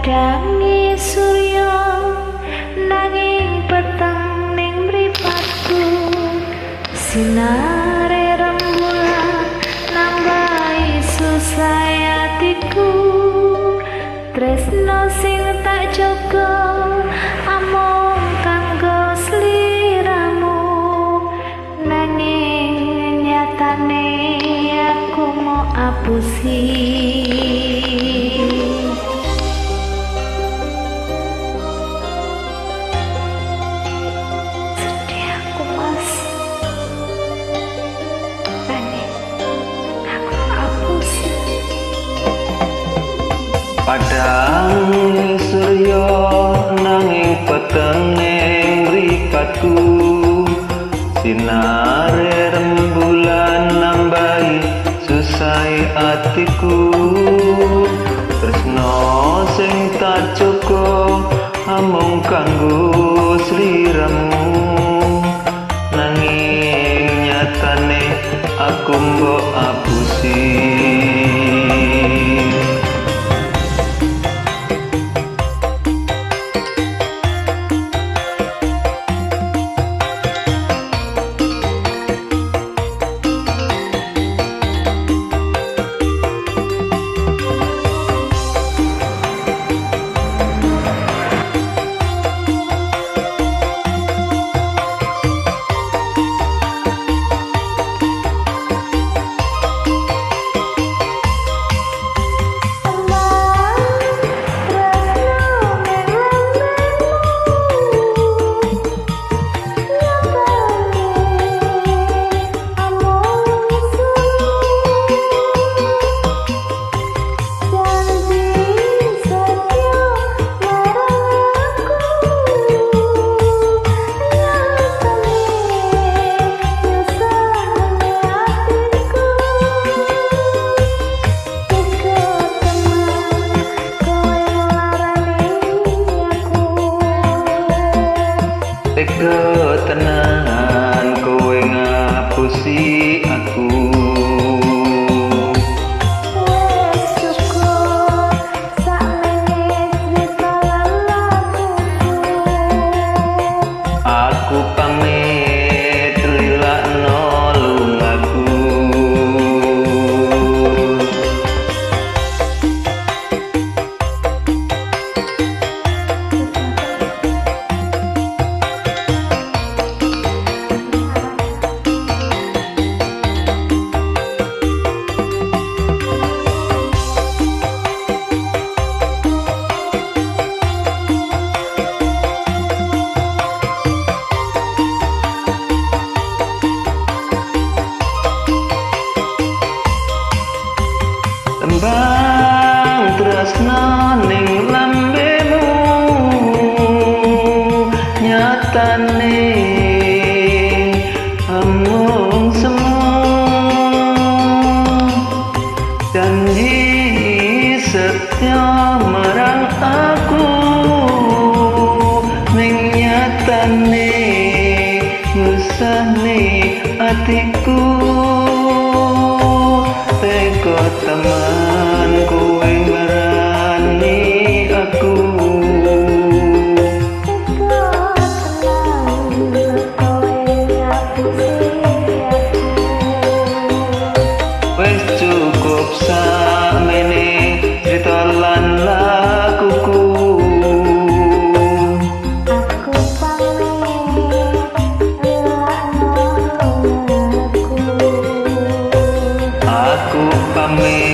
Padangi surya nanging peteng ning mripatku, sinare rembulan nambahi susah atiku. Tresno sing tak jaga amung kanggo sliramu, nanging nyatane aku mau apusi. Padang surya nanging peteng ning mripatku, sinare rembulan nambahi susai atiku. Tresno sing tak cukup amung kanggo sliramu, nanging nyatane aku mbok apusi. Tega tenan kowe ngapusi aku. Wes cukup sakmene cerita lelakuku. Aku pamit lilakno lungaku. Tembang tresno ning lambemu, nyatane amung semu. Janji setia marang aku, ning nyatane ngusahne atiku. Teko teman kowe ngarani aku. Wes cukup sakmene cerita lan lakuku. Aku pamit lelakno lungaku. Aku pamit